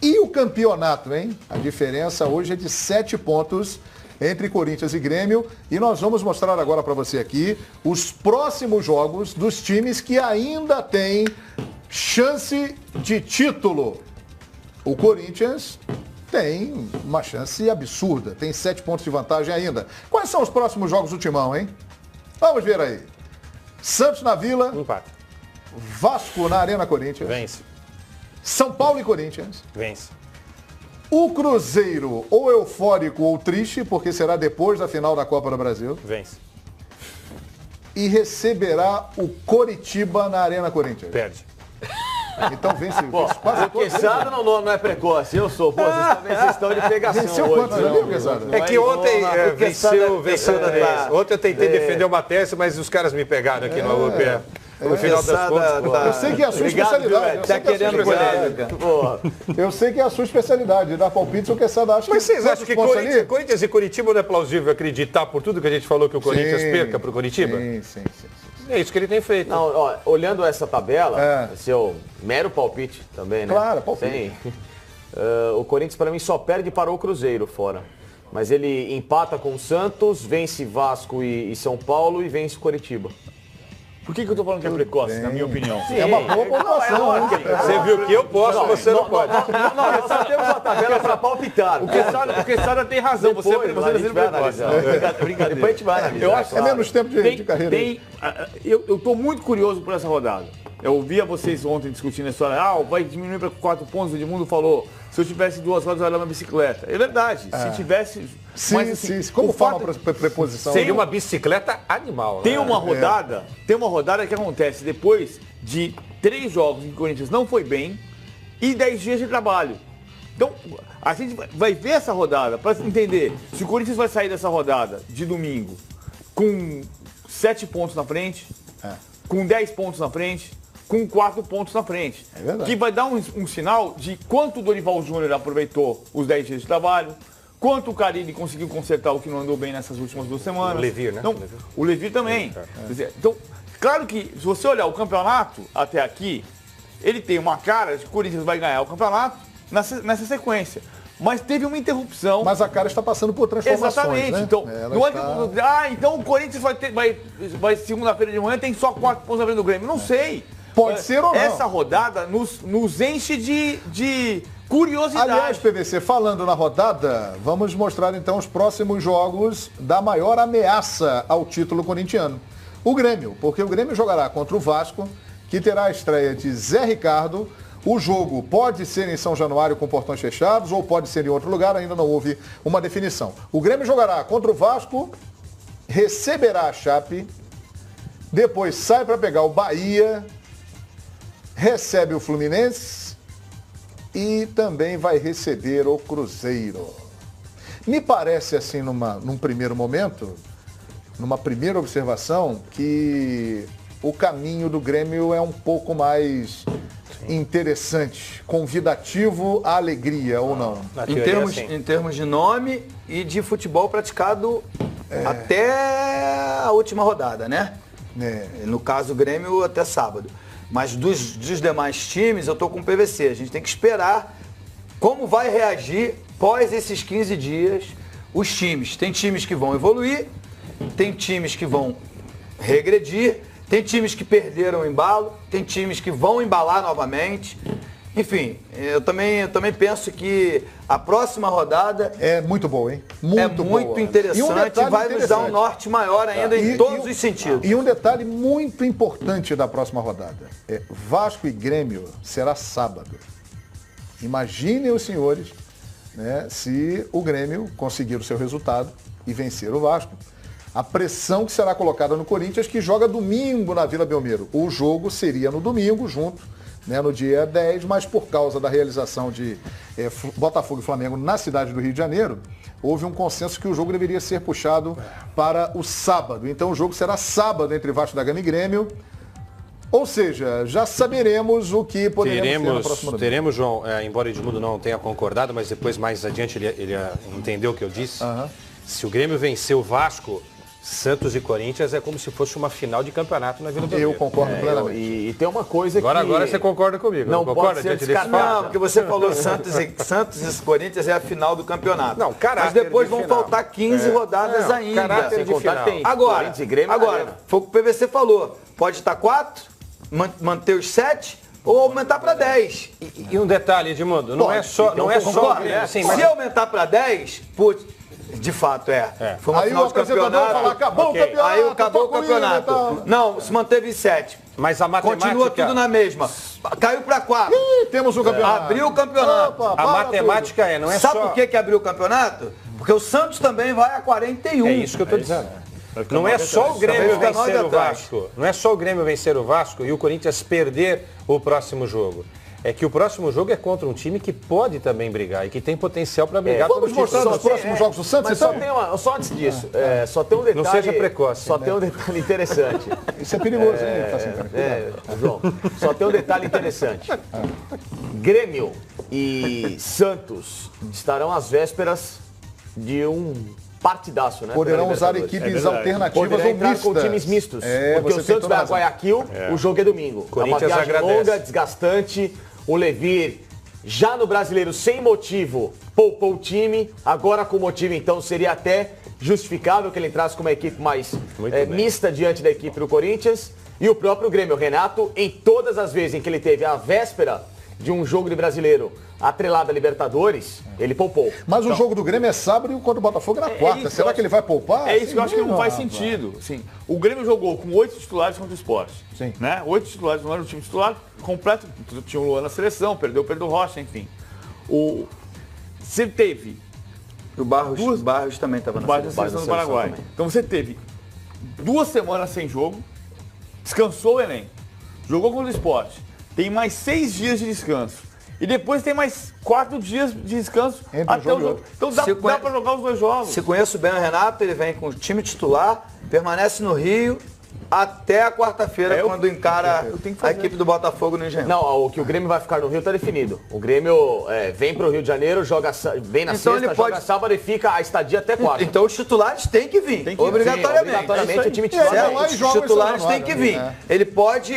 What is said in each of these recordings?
E o campeonato, hein? A diferença hoje é de 7 pontos entre Corinthians e Grêmio. E nós vamos mostrar agora para você aqui os próximos jogos dos times que ainda têm chance de título. O Corinthians tem uma chance absurda, tem 7 pontos de vantagem ainda. Quais são os próximos jogos do Timão, hein? Vamos ver aí. Santos na Vila. Empate. Vasco na Arena Corinthians. Vence. São Paulo e Corinthians. Vence. O Cruzeiro, ou eufórico ou triste, porque será depois da final da Copa do Brasil. Vence. E receberá o Coritiba na Arena Corinthians. Perde. Então vence quase O Quesada não é precoce, eu sou. Pô, vocês estão de pegação Venceu hoje. quantos ali, Quesada? É que ontem venceu Quesada na vez. tá- Ontem eu tentei defender uma tese, mas os caras me pegaram aqui no UPE. No final das contas, pô. Eu sei que é a sua especialidade. Eu sei Tá que é a sua querendo especialidade. polêmica. Porra. Eu sei que é a sua especialidade, dar palpite, o Quesada acha Mas que vocês acham que quantos pontos ali? Corinthians e Curitiba não é plausível acreditar por tudo que a gente falou que o Corinthians perca pro Curitiba? Sim. É isso que ele tem feito. Não, ó, olhando essa tabela, É. seu mero palpite também, né? Claro, palpite. O Corinthians, para mim, só perde para o Cruzeiro fora. Mas ele empata com o Santos, vence Vasco e São Paulo e vence o Coritiba. Por que eu tô falando que é precoce, na minha opinião? É uma boa pontuação, hein? Você viu que eu posso, você não pode. Não, nós só temos uma tabela para palpitar. O Quesada tem razão, você Depois, é a gente vai precoce. analisar. Brincadeira. Depois a gente vai analisar. Eu acho É menos tempo de carreira. Eu tô muito curioso por essa rodada. Eu ouvia vocês ontem discutindo a história, vai diminuir para 4 pontos, o Edmundo falou, se eu tivesse 2 rodas, eu ia dar uma bicicleta. É verdade, se tivesse... mas, assim, Sim. Como o fala fato- a preposição? Seria uma bicicleta animal. Tem né? uma rodada que acontece depois de 3 jogos em que o Corinthians não foi bem e 10 dias de trabalho. Então, a gente vai ver essa rodada para entender se o Corinthians vai sair dessa rodada de domingo com 7 pontos na frente, com 10 pontos na frente, com 4 pontos na frente. É verdade. Que vai dar um sinal de quanto o Dorival Júnior aproveitou os 10 dias de trabalho, quanto o Carille conseguiu consertar o que não andou bem nessas últimas 2 semanas. O Levir, né? Então, o Levir também. Quer dizer, então, claro que se você olhar o campeonato até aqui, ele tem uma cara de que o Corinthians vai ganhar o campeonato nessa sequência. Mas teve uma interrupção. Mas a cara está passando por transformações, Exatamente. né? Então, Ela não está- é que, então o Corinthians vai segunda-feira de manhã tem só 4 pontos na frente do Grêmio. Não sei. Pode ser ou não. Essa rodada nos enche de curiosidade. Aliás, PVC, falando na rodada, vamos mostrar então os próximos jogos da maior ameaça ao título corintiano. O Grêmio, porque o Grêmio jogará contra o Vasco, que terá a estreia de Zé Ricardo. O jogo pode ser em São Januário com portões fechados ou pode ser em outro lugar, ainda não houve uma definição. O Grêmio jogará contra o Vasco, receberá a Chape, depois sai para pegar o Bahia, recebe o Fluminense e também vai receber o Cruzeiro. Me parece assim, num primeiro momento, numa primeira observação, que o caminho do Grêmio é um pouco mais interessante, convidativo à alegria, ou não? Na Em teoria, termos, sim. em termos de nome e de futebol praticado até a última rodada, né? No caso, o Grêmio até sábado. Mas dos demais times, eu tô com o PVC. A gente tem que esperar como vai reagir pós esses 15 dias os times. Tem times que vão evoluir, tem times que vão regredir, tem times que perderam o embalo, tem times que vão embalar novamente. Enfim, eu também penso que a próxima rodada É muito boa, hein? Muito muito interessante E um detalhe vai nos dar um interessante. norte maior ainda em todos os sentidos. E um detalhe muito importante da próxima rodada. Vasco e Grêmio será sábado. Imaginem os senhores, né, se o Grêmio conseguir o seu resultado e vencer o Vasco. A pressão que será colocada no Corinthians, que joga domingo na Vila Belmiro. O jogo seria no domingo, junto, né, no dia 10, mas por causa da realização de Botafogo e Flamengo na cidade do Rio de Janeiro, houve um consenso que o jogo deveria ser puxado para o sábado. Então o jogo será sábado entre Vasco da Gama e Grêmio. Ou seja, já saberemos o que poderemos ter na próxima domingo. Teremos, João, embora o Edmundo não tenha concordado, mas depois mais adiante ele entendeu o que eu disse. Se o Grêmio vencer o Vasco, Santos e Corinthians é como se fosse uma final de campeonato na Vila Belmiro. Eu concordo plenamente. E tem uma coisa Agora você concorda comigo. Não concorda pode ser diante desse descartado. fato? Não, porque você falou Santos e Corinthians é a final do campeonato. Não, caráter mas depois de vão final. faltar 15 rodadas Não, ainda. caráter Sem de contar final. tem Agora, Corinthians e Grêmio na arena. foi o que o PVC falou. Pode estar 4, manter os 7 ou aumentar para 10. E um detalhe, Edmundo, não é só... Não é só Concorda, né? sim, Se mas... aumentar para 10, putz, de fato Foi uma Aí final o de apresentador campeonato. fala, acabou o campeonato. Aí acabou o tô com ele e campeonato. tal. Não, se manteve 7. Mas a matemática... Continua tudo na mesma. Caiu para 4. Ih, temos o campeonato. Abriu o campeonato. Opa, A para matemática não é Sabe só... por que abriu o campeonato? Porque o Santos também vai a 41. É isso que eu estou dizendo. Não é só o Grêmio Também fica vencer nove o atrás. Vasco. Não é só o Grêmio vencer o Vasco e o Corinthians perder o próximo jogo. É que o próximo jogo é contra um time que pode também brigar e que tem potencial para brigar pelo Vamos mostrar título. nos próximos jogos do Santos, Mas então? só antes disso, só tem um detalhe. Não seja precoce, Só tem um detalhe interessante. Isso é perigoso, hein, Cassino? João, só tem um detalhe interessante. Grêmio e Santos estarão às vésperas de um partidaço, né? Poderão pela usar Libertadores. equipes verdade. alternativas Poderá ou entrar mistas. com times mistos. É, porque você o tem Santos toda vai a razão. Guayaquil, o jogo é domingo. Corinthians é uma viagem agradece. longa, desgastante. O Levir, já no Brasileiro, sem motivo, poupou o time. Agora com motivo, então, seria até justificável que ele entrasse com uma equipe mais mista diante da equipe do Corinthians. E o próprio Grêmio, Renato, em todas as vezes em que ele teve a véspera de um jogo de Brasileiro atrelado a Libertadores, ele poupou. Mas o jogo do Grêmio é sábado e o contra o Botafogo é na quarta. isso, Será eu que ele vai poupar? É isso que eu acho que não faz rapaz. sentido. Assim, o Grêmio jogou com 8 titulares contra o Sport. Sim. Né? 8 titulares, não era um time titular completo. Tinha o Luan na seleção, perdeu o Pedro Rocha, enfim. Você teve O Barros também estava na base da seleção. seleção do Paraguai. também. Então você teve 2 semanas sem jogo, descansou o elenco, jogou contra o Sport, tem mais 6 dias de descanso. E depois tem mais 4 dias de descanso Entre um até jogo o e jogo. outro. Então dá para jogar os 2 jogos. Se conheço bem o Renato, ele vem com o time titular, permanece no Rio até a quarta-feira, quando encara a equipe do Botafogo no Engenhão. Não, o que o Grêmio vai ficar no Rio está definido. O Grêmio vem para o Rio de Janeiro, vem na Então sexta, ele joga pode- sábado e fica a estadia até quarta. Então os titulares têm que vir, Tem que vir. obrigatoriamente. Sim, obrigatoriamente o time E aí, titular. vai lá e Os joga titulares esse têm que vir. Januário, Ele pode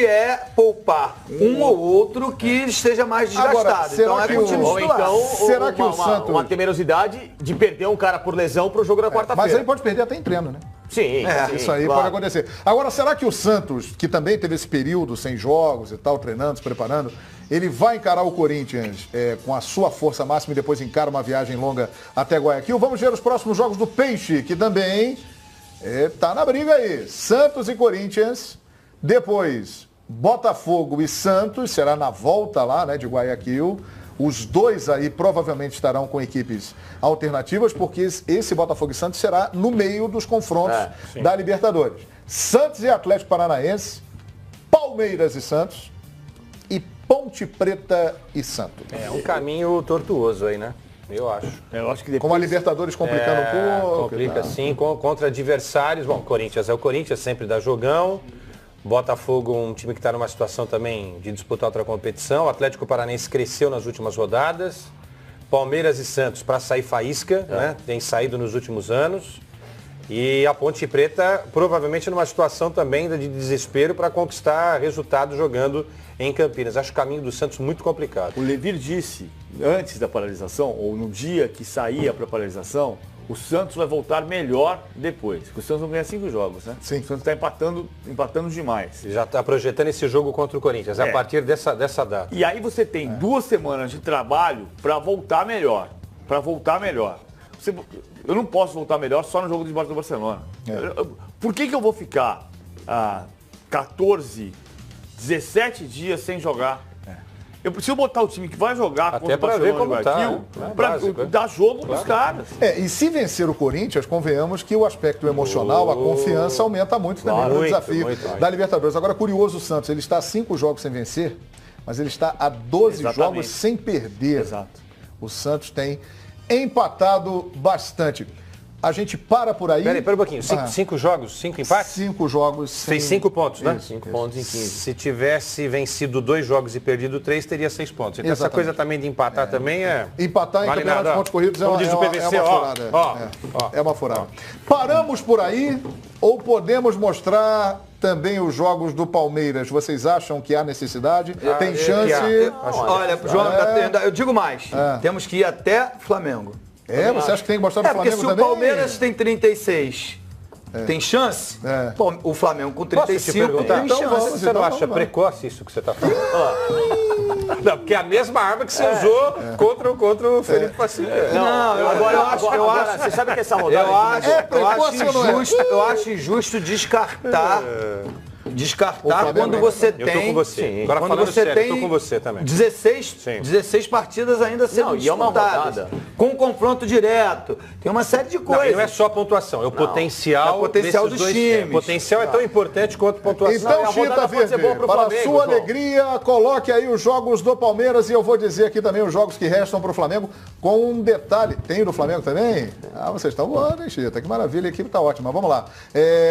poupar um ou outro que esteja mais desgastado. Agora, será Então é que com o o- time Ou titular. então Será que o Santos- uma temerosidade de perder um cara por lesão para o jogo da Mas quarta-feira. aí pode perder até em treino, né? Sim, sim, Isso aí claro. pode acontecer. Agora, será que o Santos, que também teve esse período sem jogos e tal, treinando, se preparando, ele vai encarar o Corinthians com a sua força máxima e depois encara uma viagem longa até Guayaquil? Vamos ver os próximos jogos do Peixe, que também tá na briga aí. Santos e Corinthians, depois Botafogo e Santos, será na volta lá, né, de Guayaquil. Os dois aí provavelmente estarão com equipes alternativas, porque esse Botafogo e Santos será no meio dos confrontos da Libertadores. Santos e Atlético Paranaense, Palmeiras e Santos e Ponte Preta e Santos. É um caminho tortuoso aí, né? Eu acho. Eu acho que depois... Com a Libertadores complicando um pouco. Complica tá? sim, contra adversários. Bom, Corinthians é o Corinthians, sempre dá jogão. Botafogo, um time que está numa situação também de disputar outra competição. O Atlético Paranaense cresceu nas últimas rodadas. Palmeiras e Santos para sair faísca, né? Tem saído nos últimos anos. E a Ponte Preta provavelmente numa situação também de desespero para conquistar resultados jogando em Campinas. Acho o caminho do Santos muito complicado. O Levir disse, antes da paralisação, ou no dia que saía para a paralisação, o Santos vai voltar melhor depois. Porque o Santos não ganha 5 jogos, né? Sim. O Santos está empatando demais. Já está projetando esse jogo contra o Corinthians, a partir dessa data. E aí você tem 2 semanas de trabalho para voltar melhor. Para voltar melhor. Eu não posso voltar melhor só no jogo de baixo do Barcelona. Por que eu vou ficar 14, 17 dias sem jogar? Eu preciso botar o time que vai jogar Até contra o pra ver Barcelona como e tá, Guayaquil, né? para Básico, é. dar jogo para os caras. E se vencer o Corinthians, convenhamos que o aspecto emocional, a confiança aumenta muito também no muito, desafio muito. da Libertadores. Agora, curioso o Santos, ele está a 5 jogos sem vencer, mas ele está a 12 Exatamente. jogos sem perder. Exato. O Santos tem empatado bastante. A gente para por aí. Pera um pouquinho. 5 jogos, 5 empates? 5 jogos. Fez 5 pontos, né? 5 pontos em 15. Se tivesse vencido 2 jogos e perdido 3, teria 6 pontos. Então essa coisa também de empatar também é... Empatar em vale campeonato de pontos corridos é uma furada. É uma furada. Paramos por aí ou podemos mostrar também os jogos do Palmeiras? Vocês acham que há necessidade? Tem chance? Olha, João, eu digo mais. Temos que ir até Flamengo. Você acha que tem que mostrar do Flamengo porque se também? o Palmeiras tem 36, tem chance? O Flamengo com 35 tem então chance. Você não acha precoce isso que você está falando? Não, porque é a mesma arma que você usou contra o Felipe Facil. Eu acho. Você sabe que essa rodada... Eu acho injusto descartar quando você tem... Eu tô com você. Agora quando falando você sério, tem eu tô com você também. 16 partidas ainda sendo disputadas. Com confronto direto. Tem uma série de coisas. Não é só a pontuação, é o potencial, dos times. O potencial é tão importante quanto a pontuação. Então, Chita Verde, para a sua alegria, coloque aí os jogos do Palmeiras e eu vou dizer aqui também os jogos que restam para o Flamengo, com um detalhe. Tem do Flamengo também? Vocês estão voando, hein, Chita? Que maravilha, a equipe está ótima. Vamos lá.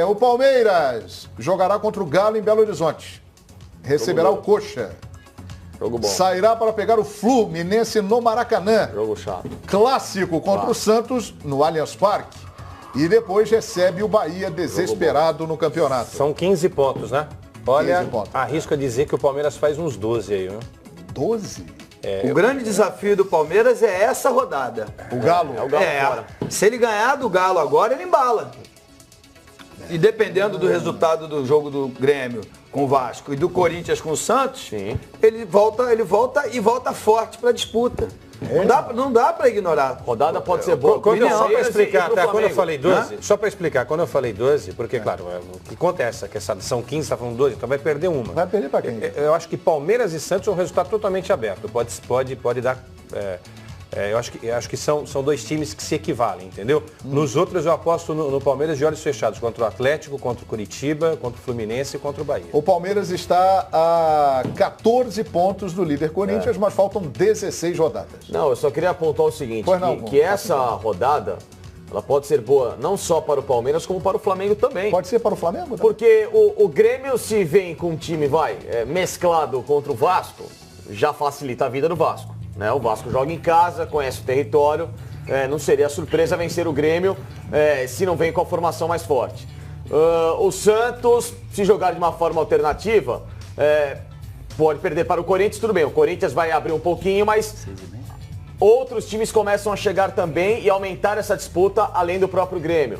O Palmeiras jogará contra o Galo em Belo Horizonte. Receberá o Coxa. Jogo bom. Sairá para pegar o Fluminense no Maracanã. Jogo chato. Clássico contra o Santos no Allianz Parque. E depois recebe o Bahia desesperado no campeonato. São 15 pontos, né? Olha, 15 pontos. arrisco a dizer que o Palmeiras faz uns 12 aí, viu? 12? O grande desafio do Palmeiras é essa rodada. O Galo? É o Galo fora. Se ele ganhar do Galo agora, ele embala. E dependendo do resultado do jogo do Grêmio com o Vasco e do Corinthians com o Santos, ele volta forte para a disputa. Não dá para ignorar. Rodada pode ser boa. Só para explicar, quando eu falei 12, só para explicar, quando eu falei 12, porque, claro, o que acontece é que são 15, está falando 12, então vai perder uma. Vai perder para quem? Eu acho que Palmeiras e Santos é um resultado totalmente aberto. Pode dar... eu acho que são 2 times que se equivalem, entendeu? Nos outros eu aposto no Palmeiras de olhos fechados, contra o Atlético, contra o Curitiba, contra o Fluminense e contra o Bahia. O Palmeiras está a 14 pontos do líder Corinthians, mas faltam 16 rodadas. Não, eu só queria apontar o seguinte, que essa rodada, ela pode ser boa não só para o Palmeiras, como para o Flamengo também. Pode ser para o Flamengo? Porque o Grêmio, se vem com um time, mesclado contra o Vasco, já facilita a vida do Vasco. Né? O Vasco joga em casa, conhece o território, não seria surpresa vencer o Grêmio se não vem com a formação mais forte. O Santos, se jogar de uma forma alternativa, pode perder para o Corinthians, tudo bem, o Corinthians vai abrir um pouquinho, mas outros times começam a chegar também e aumentar essa disputa além do próprio Grêmio.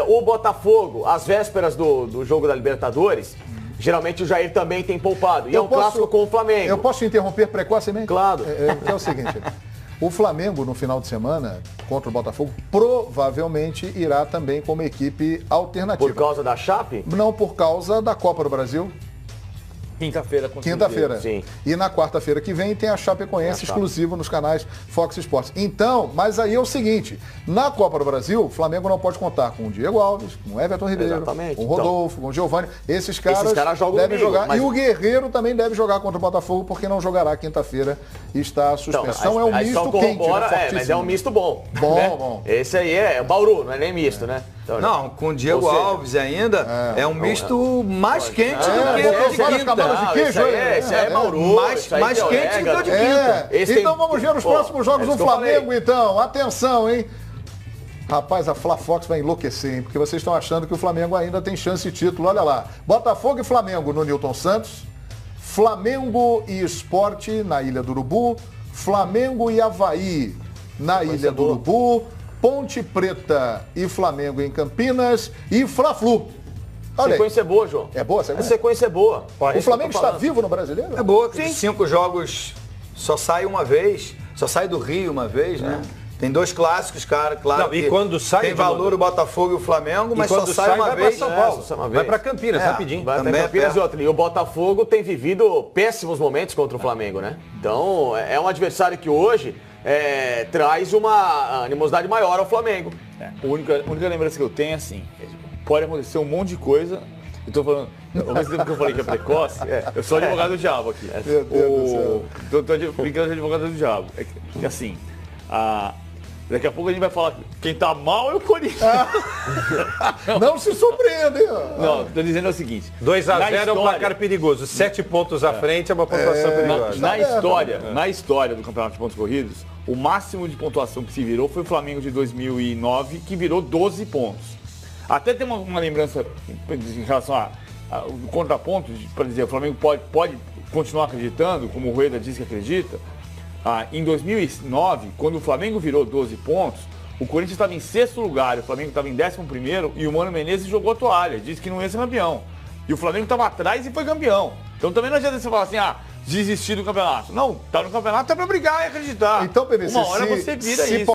O Botafogo, às vésperas do jogo da Libertadores, geralmente o Jair também tem poupado. E é um clássico com o Flamengo. Eu posso interromper precocemente? Claro. É o seguinte, o Flamengo no final de semana, contra o Botafogo, provavelmente irá também como equipe alternativa. Por causa da Chape? Não, por causa da Copa do Brasil. Quinta-feira. Sim. E na quarta-feira que vem tem a Chapecoense exclusivo nos canais Fox Sports. Então, mas aí é o seguinte, na Copa do Brasil, o Flamengo não pode contar com o Diego Alves, com o Everton Ribeiro, com o Rodolfo, com o Giovani. Esses caras devem jogar. Mas... E o Guerreiro também deve jogar contra o Botafogo, porque não jogará quinta-feira e está suspenso. Então é um misto quente, né? Mas é um misto bom. Bom. Esse aí é Bauru, não é nem misto, né? Então, não, com o Diego Alves ainda é um misto mais quente do que o de quinta. De queijo, esse é Bauru. Mais quente do que o de quinta. Então vamos ver os próximos jogos do Flamengo, então. Atenção, hein? Rapaz, a Fla Fox vai enlouquecer, hein? Porque vocês estão achando que o Flamengo ainda tem chance de título. Olha lá. Botafogo e Flamengo no Newton Santos. Flamengo e Sport na Ilha do Urubu. Flamengo e Avaí na Ilha do Urubu. Ponte Preta e Flamengo em Campinas. E Fla-Flu. Sequência boa, João. É boa a sequência? A sequência é boa. O Flamengo está vivo no Brasileiro? É boa. Sim. 5 jogos só sai uma vez. Só sai do Rio uma vez, né? Tem 2 clássicos, cara, claro. Não, e quando sai tem valor o Botafogo e o Flamengo, mas só sai uma vez. São Paulo. Vai para Campinas, rapidinho. Vai para Campinas e outra. E o Botafogo tem vivido péssimos momentos contra o Flamengo, né? Então, é um adversário que hoje traz uma animosidade maior ao Flamengo. A única lembrança que eu tenho é assim, pode acontecer um monte de coisa. Eu tô falando, ao mesmo tempo que eu falei que é precoce, eu sou advogado do diabo aqui. Tô brincando de advogado do diabo. É que assim, Daqui a pouco a gente vai falar que quem tá mal é o Corinthians. Não se surpreende. Não, tô dizendo o seguinte. 2-0 é um placar perigoso. 7 pontos à frente é uma pontuação perigosa. Na história do Campeonato de Pontos Corridos, o máximo de pontuação que se virou foi o Flamengo de 2009, que virou 12 pontos. Até tem uma lembrança em relação ao contraponto, para dizer, o Flamengo pode continuar acreditando, como o Rueda diz que acredita. Em 2009, quando o Flamengo virou 12 pontos, o Corinthians estava em 6º lugar, o Flamengo estava em 11º e o Mano Menezes jogou a toalha, disse que não ia ser campeão. E o Flamengo estava atrás e foi campeão. Então também não adianta você falar assim, desistir do campeonato. Não, tá no campeonato é para brigar e acreditar. Então, Benedito, uma hora você vira isso.